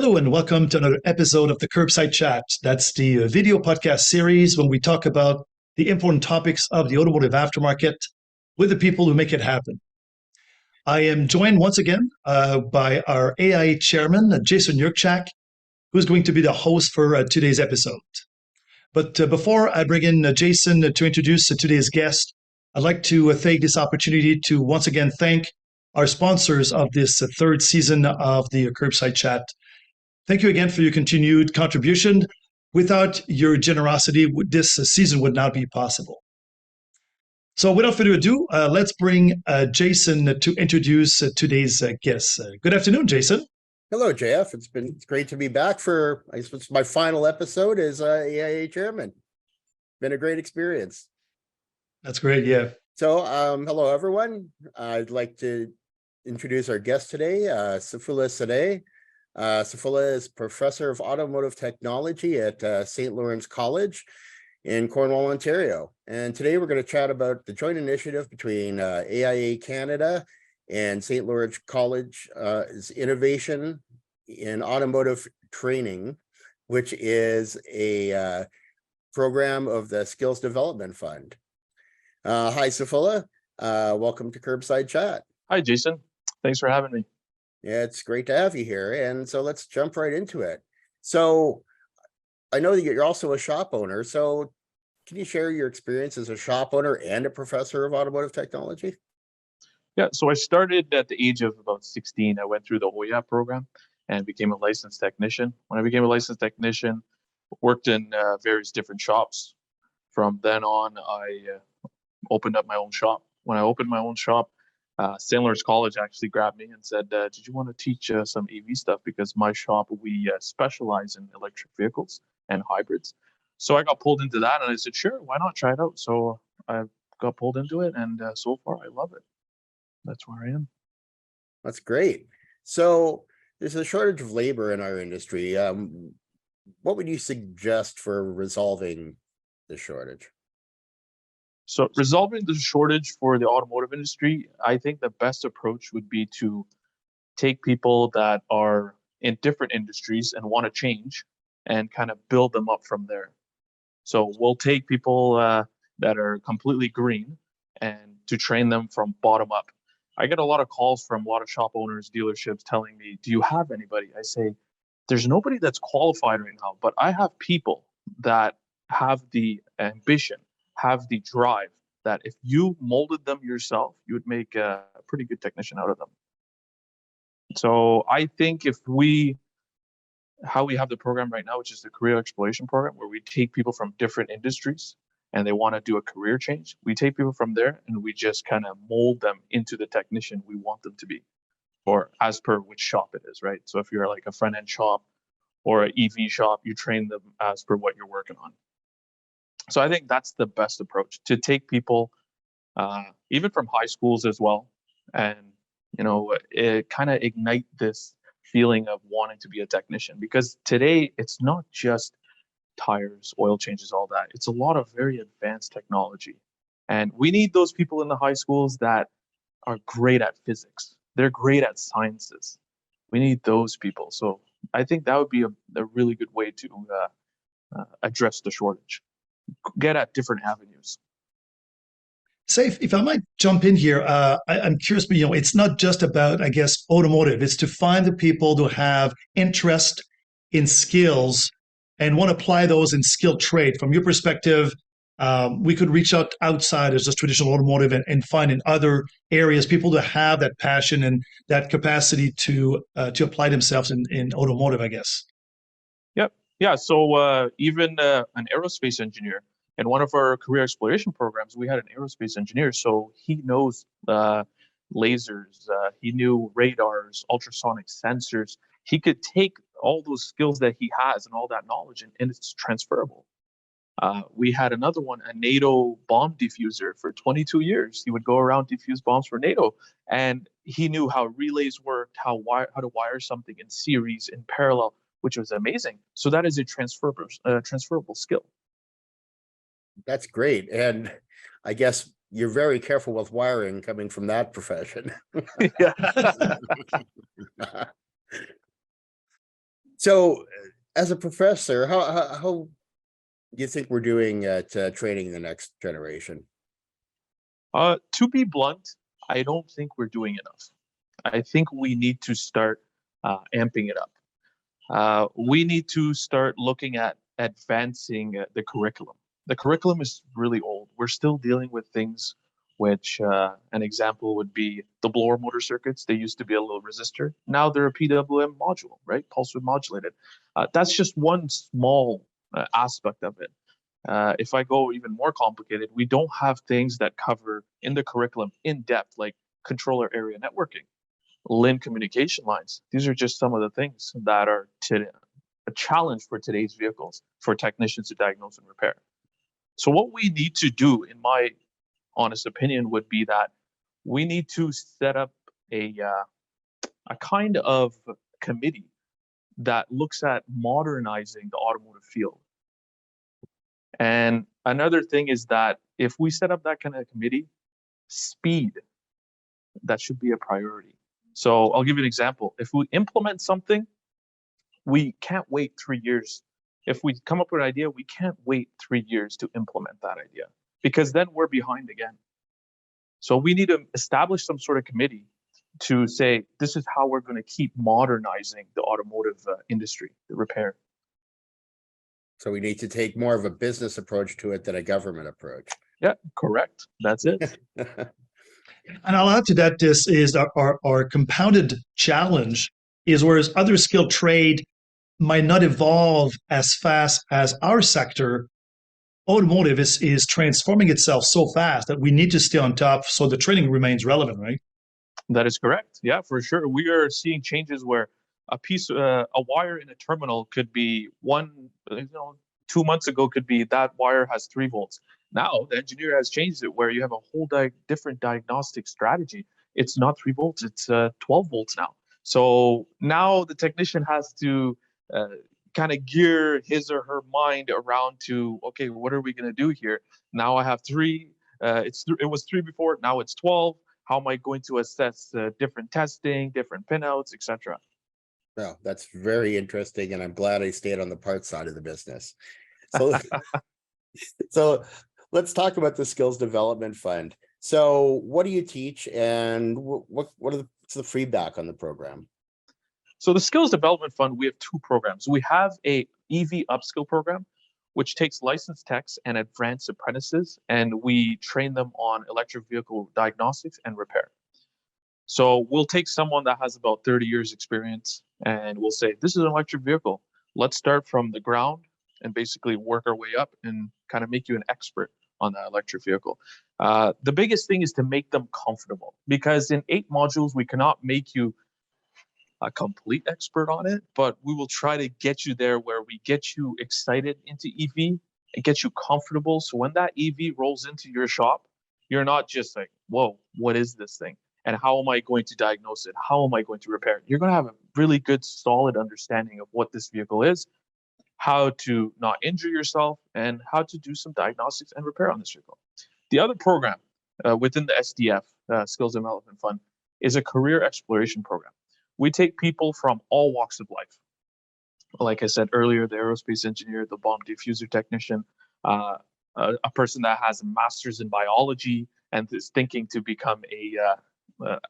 Hello and welcome to another episode of the Curbside Chat. That's the video podcast series when we talk about the important topics of the automotive aftermarket with the people who make it happen. I am joined once again by our AIA Chairman, Jason Yurchak, who's going to be the host for today's episode. But before I bring in Jason to introduce today's guest, I'd like to take this opportunity to once again thank our sponsors of this third season of the Curbside Chat. Thank you again for your continued contribution. Without your generosity, this season would not be possible. So without further ado, let's bring Jason to introduce today's guest. Good afternoon, Jason. Hello, JF. It's great to be back for, I guess it's my final episode as AIA Chairman. Been a great experience. That's great, yeah. So, hello, everyone. I'd like to introduce our guest today, Saifullah Sanaye. Saifullah is Professor of Automotive Technology at St. Lawrence College in Cornwall, Ontario. And today we're going to chat about the joint initiative between AIA Canada and St. Lawrence College's innovation in automotive training, which is a program of the Skills Development Fund. Hi, Saifullah. Welcome to Curbside Chat. Hi, Jason. Thanks for having me. Yeah, it's great to have you here. And so let's jump right into it. So I know that you're also a shop owner. So can you share your experience as a shop owner and a professor of automotive technology? Yeah, so I started at the age of about 16. I went through the OIA program and became a licensed technician. When I became a licensed technician, worked in various different shops. From then on, I opened up my own shop. When I opened my own shop, St. Lawrence College actually grabbed me and said, did you want to teach some EV stuff? Because my shop, we specialize in electric vehicles and hybrids. So I got pulled into that and I said, sure, why not try it out? So I got pulled into it and so far I love it. That's where I am. That's great. So there's a shortage of labor in our industry. What would you suggest for resolving the shortage? So resolving the shortage for the automotive industry, I think the best approach would be to take people that are in different industries and want to change and kind of build them up from there. So we'll take people that are completely green and to train them from bottom up. I get a lot of calls from a lot of shop owners, dealerships telling me, do you have anybody? I say, there's nobody that's qualified right now, but I have people that have the ambition, have the drive, that if you molded them yourself, you would make a pretty good technician out of them. So I think how we have the program right now, which is the career exploration program, where we take people from different industries and they want to do a career change. We take people from there and we just kind of mold them into the technician we want them to be, or as per which shop it is, right? So if you're like a front-end shop or an EV shop, you train them as per what you're working on. So I think that's the best approach, to take people even from high schools as well, and it kind of ignite this feeling of wanting to be a technician, because today it's not just tires, oil changes, all that. It's a lot of very advanced technology, and we need those people in the high schools that are great at physics. They're great at sciences. We need those people. So I think that would be a really good way to address the shortage. Get at different avenues. Saif, if I might jump in here, I'm curious, but it's not just about, I guess, automotive. It's to find the people who have interest in skills and want to apply those in skilled trade. From your perspective, we could reach out outside as just traditional automotive and find in other areas people to have that passion and that capacity to apply themselves in automotive, I guess. Yep. Yeah. So even an aerospace engineer, in one of our career exploration programs, we had an aerospace engineer. So he knows lasers, he knew radars, ultrasonic sensors. He could take all those skills that he has and all that knowledge, and it's transferable. We had another one, a NATO bomb diffuser. For 22 years. He would go around defuse bombs for NATO, and he knew how relays worked, how to wire something in series, in parallel, which was amazing. So that is a transferable skill. That's great. And I guess you're very careful with wiring coming from that profession. Yeah. So, as a professor, how do you think we're doing at training the next generation? To be blunt, I don't think we're doing enough. I think we need to start amping it up. We need to start looking at advancing the curriculum. The curriculum is really old. We're still dealing with things which an example would be the blower motor circuits. They used to be a little resistor. Now they're a PWM module, right? Pulse width modulated. That's just one small aspect of it. If I go even more complicated, we don't have things that cover in the curriculum in depth, like controller area networking, LIN communication lines. These are just some of the things that are a challenge for today's vehicles for technicians to diagnose and repair. So what we need to do, in my honest opinion, would be that we need to set up a kind of committee that looks at modernizing the automotive field. And another thing is that if we set up that kind of committee, speed, that should be a priority. So I'll give you an example. If we implement something, we can't wait 3 years. If we come up with an idea, we can't wait 3 years to implement that idea, because then we're behind again. So we need to establish some sort of committee to say, this is how we're going to keep modernizing the automotive industry, the repair. So we need to take more of a business approach to it than a government approach. Yeah, correct. That's it. And I'll add to that, this is our compounded challenge is whereas other skilled trade might not evolve as fast as our sector, automotive is transforming itself so fast that we need to stay on top so the training remains relevant, right? That is correct. Yeah, for sure. We are seeing changes where a wire in a terminal could be 2 months ago could be that wire has 3 volts. Now the engineer has changed it where you have a whole different diagnostic strategy. It's not 3 volts, it's 12 volts now. So now the technician has to kind of gear his or her mind around to, okay, what are we going to do here? Now I have 3. It was 3 before, now it's 12. How am I going to assess different testing, different pinouts, etc.? Well, that's very interesting, and I'm glad I stayed on the parts side of the business. So, so let's talk about the Skills Development Fund. So, what do you teach, and what's the feedback on the program? So, the Skills Development Fund, we have 2 programs. We have a EV upskill program, which takes licensed techs and advanced apprentices, and we train them on electric vehicle diagnostics and repair. So we'll take someone that has about 30 years experience and we'll say, this is an electric vehicle. Let's start from the ground and basically work our way up and kind of make you an expert on that electric vehicle. The biggest thing is to make them comfortable, because in 8 modules, we cannot make you a complete expert on it, but we will try to get you there where we get you excited into EV and get you comfortable. So when that EV rolls into your shop, you're not just like, whoa, what is this thing? And how am I going to diagnose it? How am I going to repair it? You're going to have a really good, solid understanding of what this vehicle is, how to not injure yourself, and how to do some diagnostics and repair on this vehicle. The other program within the SDF, Skills Development Fund, is a career exploration program. We take people from all walks of life. Like I said earlier, the aerospace engineer, the bomb diffuser technician, a person that has a master's in biology and is thinking to become a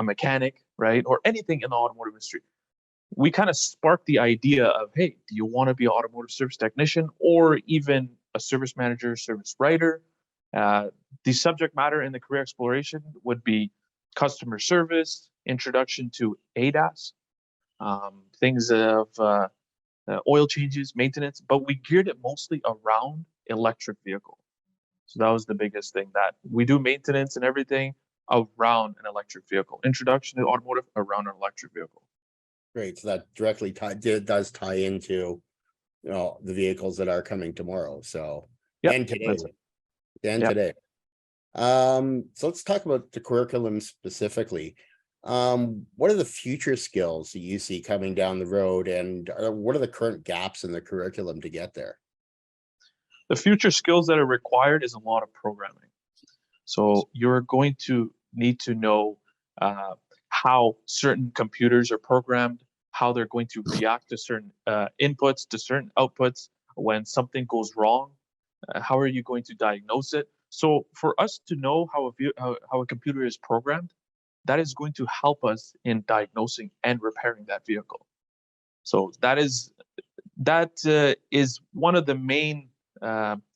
mechanic, right? Or anything in the automotive industry. We kind of spark the idea of, hey, do you want to be an automotive service technician or even a service manager, service writer? The subject matter in the career exploration would be customer service, introduction to ADAS, things of oil changes, maintenance, but we geared it mostly around electric vehicle. So that was the biggest thing, that we do maintenance and everything around an electric vehicle. Introduction to automotive around an electric vehicle. Great. So that directly does tie into, the vehicles that are coming tomorrow. So and today. Today. So let's talk about the curriculum specifically. What are the future skills that you see coming down the road, and what are the current gaps in the curriculum to get there? The future skills that are required is a lot of programming. So you're going to need to know how certain computers are programmed, how they're going to react to certain inputs, to certain outputs. When something goes wrong, how are you going to diagnose it? So for us to know how a computer is programmed, that is going to help us in diagnosing and repairing that vehicle. So that is one of the main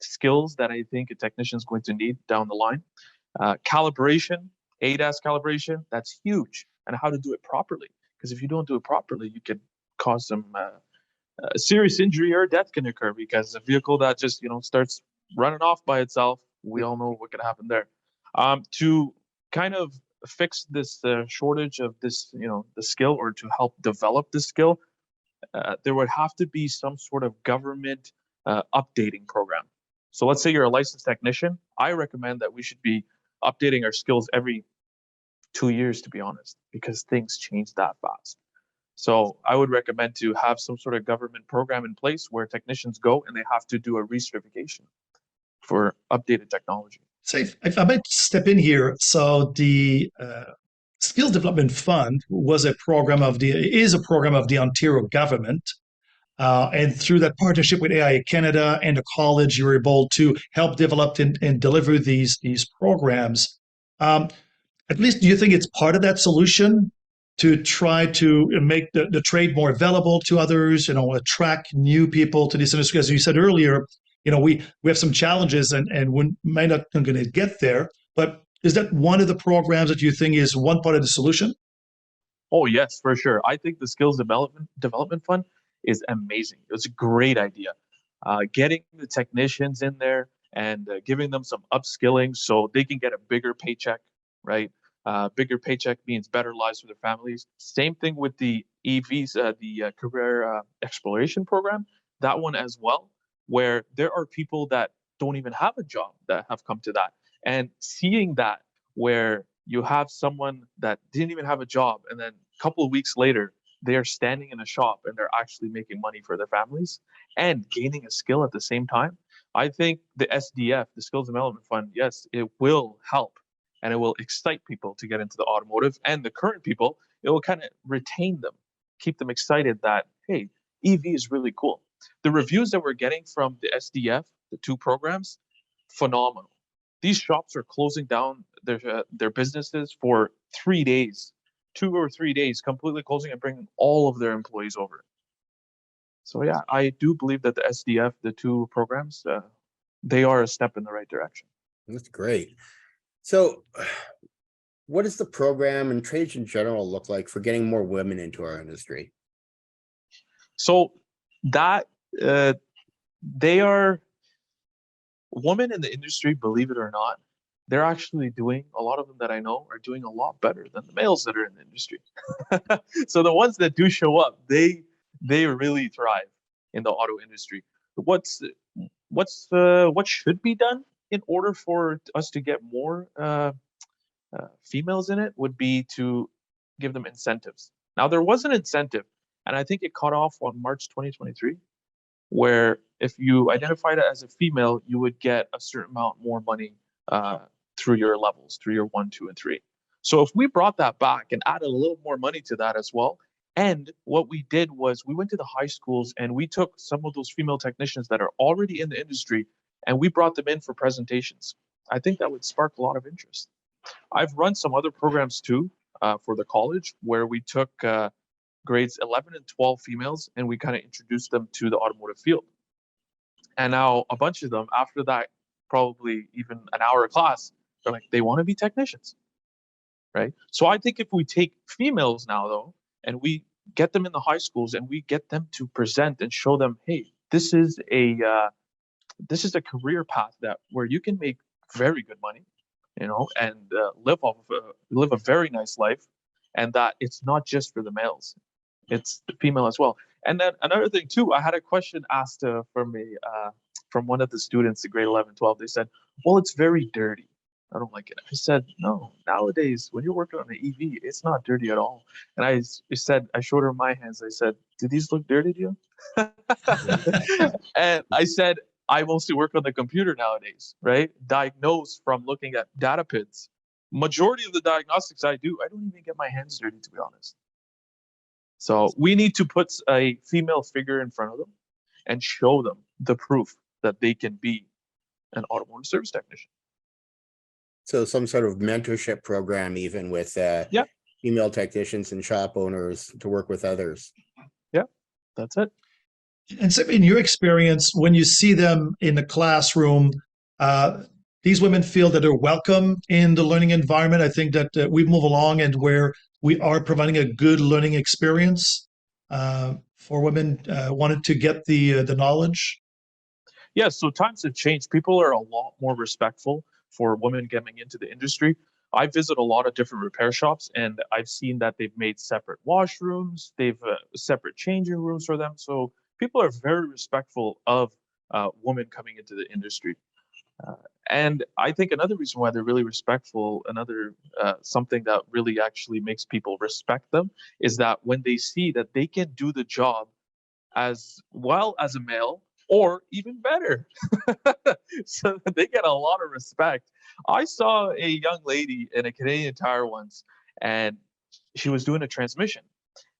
skills that I think a technician is going to need down the line. Calibration, ADAS calibration, that's huge, and how to do it properly. Because if you don't do it properly, you could cause some serious injury or death can occur, because a vehicle that just starts running off by itself, we all know what could happen there. To kind of fix this shortage of this, the skill, or to help develop the skill, there would have to be some sort of government updating program. So let's say you're a licensed technician. I recommend that we should be updating our skills every 2 years, to be honest, because things change that fast. So I would recommend to have some sort of government program in place where technicians go and they have to do a recertification for updated technology. So if I might step in here, so the Skills Development Fund is a program of the Ontario government. And through that partnership with AIA Canada and the college, you were able to help develop and deliver these programs. At least, do you think it's part of that solution to try to make the trade more available to others, attract new people to this industry? As you said earlier, we have some challenges and we might not going to get there, but is that one of the programs that you think is one part of the solution? Oh, yes, for sure. I think the Skills Development Fund is amazing. It's a great idea. Getting the technicians in there and giving them some upskilling so they can get a bigger paycheck, right? Bigger paycheck means better lives for their families. Same thing with the EVs, the career exploration program, that one as well, where there are people that don't even have a job that have come to that. And seeing that, where you have someone that didn't even have a job, and then a couple of weeks later, they are standing in a shop and they're actually making money for their families and gaining a skill at the same time. I think the SDF, the Skills Development Fund, yes, it will help and it will excite people to get into the automotive, and the current people, it will kind of retain them, keep them excited that, hey, EV is really cool. The reviews that we're getting from the SDF, the two programs, phenomenal. These shops are closing down their businesses for 3 days, 2 or 3 days, completely closing and bringing all of their employees over. So yeah, I do believe that the SDF, the two programs, they are a step in the right direction. That's great. So what does the program and trades in general look like for getting more women into our industry? So that they are women in the industry, believe it or not, they're actually doing, a lot of them that I know are doing a lot better than the males that are in the industry. So the ones that do show up, they really thrive in the auto industry. What should be done in order for us to get more females in it would be to give them incentives. Now, there was an incentive, and I think it caught off on March 2023, where if you identified it as a female, you would get a certain amount more money through your levels, through your 1, 2, and 3. So if we brought that back and added a little more money to that as well, and what we did was we went to the high schools and we took some of those female technicians that are already in the industry and we brought them in for presentations. I think that would spark a lot of interest. I've run some other programs too for the college where we took grades 11 and 12 females and we kind of introduced them to the automotive field. And now a bunch of them, after that, probably even an hour of class, they're like, they want to be technicians, right? So I think if we take females now though, and we get them in the high schools and we get them to present and show them, hey, this is a career path where you can make very good money, and live a very nice life, and that it's not just for the males, it's the female as well. And then another thing too, I had a question asked from one of the students in grade 11, 12. They said, well, it's very dirty. I don't like it. I said, no, nowadays, when you're working on an EV, it's not dirty at all. And I showed her my hands. I said, do these look dirty to you? And I said, I mostly work on the computer nowadays, right? Diagnose from looking at data pins. Majority of the diagnostics I do, I don't even get my hands dirty, to be honest. So we need to put a female figure in front of them and show them the proof that they can be an automotive service technician. So some sort of mentorship program, even with Yeah. female technicians and shop owners to work with others. Yeah, that's it. And so in your experience, when you see them in the classroom, these women feel that they're welcome in the learning environment. I think that we move along and where we are providing a good learning experience for women wanted to get the knowledge. Yeah, so times have changed. People are a lot more respectful for women getting into the industry. I visit a lot of different repair shops, and I've seen that they've made separate washrooms, they've separate changing rooms for them. So people are very respectful of women coming into the industry. And I think another reason why they're really respectful, another something that really actually makes people respect them, is that when they see that they can do the job as well as a male, or even better. So they get a lot of respect. I saw a young lady in a Canadian Tire once, and she was doing a transmission.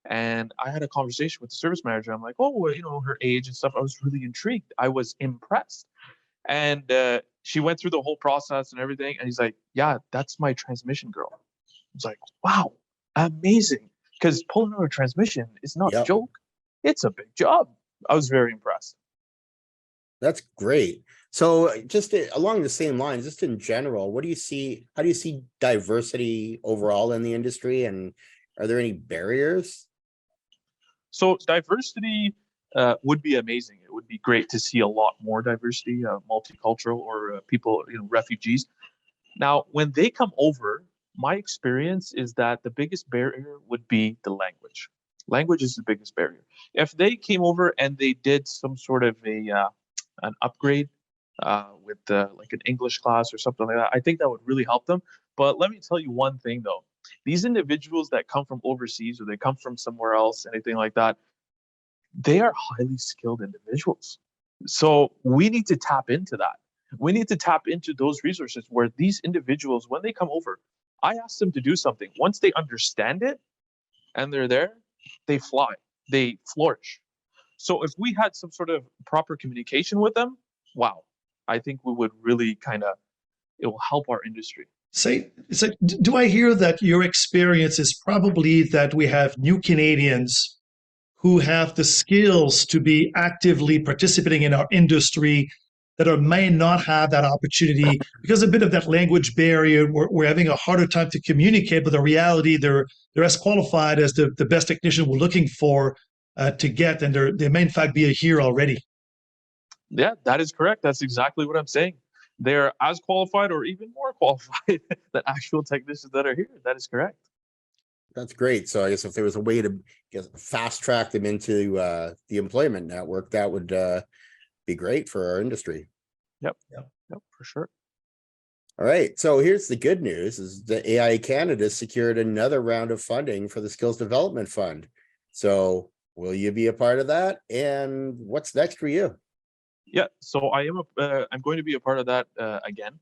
And I had a conversation with the service manager. I'm like, oh, well, you know, her age and stuff. I was really intrigued. I was impressed. And she went through the whole process and everything. And he's like, yeah, that's my transmission girl. I was like, wow, amazing. Because pulling out a transmission is not a joke. It's a big job. I was very impressed. That's great. So just along the same lines, just in general, what do you see? How do you see diversity overall in the industry? And are there any barriers? So diversity would be amazing. It would be great to see a lot more diversity, multicultural or people, you know, refugees. Now, when they come over, my experience is that the biggest barrier would be the language. Language is the biggest barrier. If they came over and they did some sort of an upgrade with like an English class or something like that, I think that would really help them. But let me tell you one thing though, these individuals that come from overseas or they come from somewhere else, anything like that, they are highly skilled individuals. So we need to tap into that. We need to tap into those resources where these individuals, when they come over, I ask them to do something. Once they understand it and they're there, they fly, they flourish. So if we had some sort of proper communication with them, wow, I think we would really it will help our industry. Do I hear that your experience is probably that we have new Canadians who have the skills to be actively participating in our industry that may not have that opportunity because a bit of that language barrier, we're having a harder time to communicate, but the reality they're as qualified as the best technician we're looking for to get, and they may in fact be here already. Yeah, that is correct. That's exactly what I'm saying. They're as qualified or even more qualified than actual technicians that are here. That is correct. That's great. So I guess if there was a way to fast track them into the employment network, that would be great for our industry. Yep, for sure. All right. So here's the good news is the AIA Canada secured another round of funding for the Skills Development Fund. So will you be a part of that? And what's next for you? Yeah, so I'm going to be a part of that again.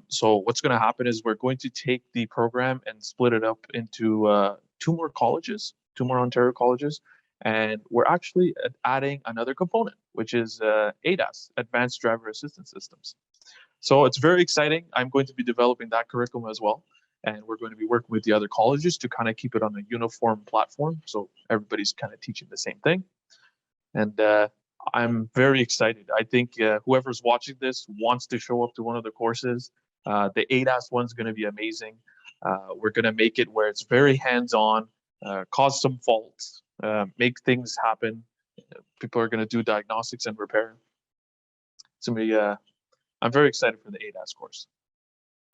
So what's going to happen is we're going to take the program and split it up into two more Ontario colleges, and we're actually adding another component, which is ADAS, Advanced Driver Assistance Systems. So it's very exciting. I'm going to be developing that curriculum as well, and we're going to be working with the other colleges to kind of keep it on a uniform platform, so everybody's kind of teaching the same thing. And I'm very excited. I think whoever's watching this wants to show up to one of the courses. The ADAS one's going to be amazing. We're going to make it where it's very hands-on, cause some faults, make things happen. People are going to do diagnostics and repair. It's going to be, I'm very excited for the ADAS course.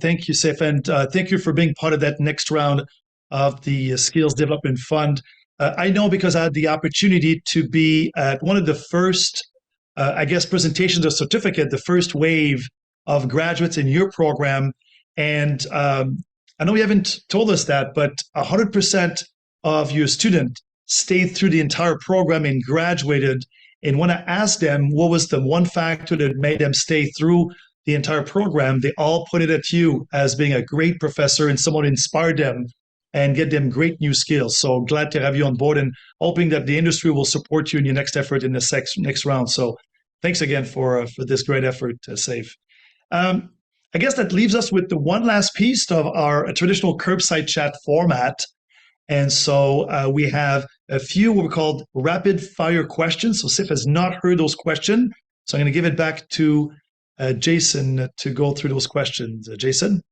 Thank you, Saif, and thank you for being part of that next round of the Skills Development Fund. I know because I had the opportunity to be at one of the first, presentations of certificate, the first wave of graduates in your program. And I know you haven't told us that, but 100% of your students stayed through the entire program and graduated. And when I asked them what was the one factor that made them stay through the entire program, they all put it at you as being a great professor and someone who inspired them. and get them great new skills. So glad to have you on board and hoping that the industry will support you in your next effort in the next round. So thanks again for this great effort, Saif. I guess that leaves us with the one last piece of our traditional curbside chat format. And so we have a few what we called rapid fire questions. So Saif has not heard those questions. So I'm going to give it back to Jason to go through those questions. Jason?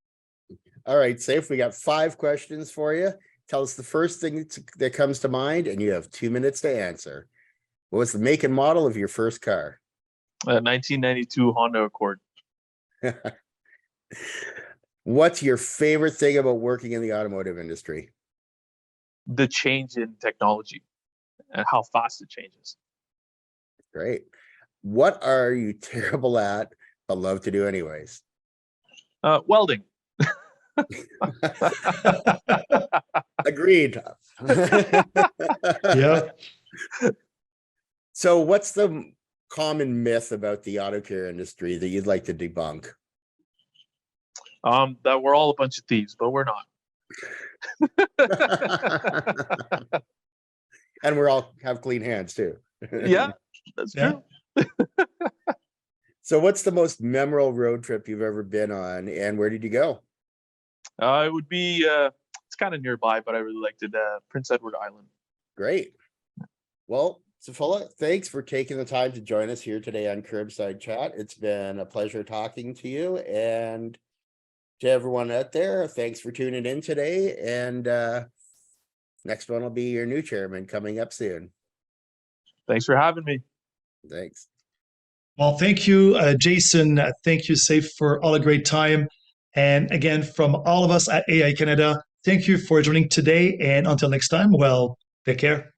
All right, Saif, we got 5 questions for you. Tell us the first thing that comes to mind, and you have 2 minutes to answer. What was the make and model of your first car? 1992 Honda Accord. What's your favorite thing about working in the automotive industry? The change in technology and how fast it changes. Great. What are you terrible at but love to do anyways? Welding. Agreed. Yeah. So what's the common myth about the auto care industry that you'd like to debunk? That we're all a bunch of thieves, but we're not. And we're all have clean hands too. Yeah, that's true. So what's the most memorable road trip you've ever been on, and where did you go? It would be, it's kind of nearby, but I really liked it, Prince Edward Island. Great. Well, Saifullah, thanks for taking the time to join us here today on Curbside Chat. It's been a pleasure talking to you, and to everyone out there, thanks for tuning in today. And next one will be your new chairman coming up soon. Thanks for having me. Thanks. Well, thank you, Jason. Thank you, Saif, for all the great time. And again, from all of us at AIA Canada, thank you for joining today. And until next time, well, take care.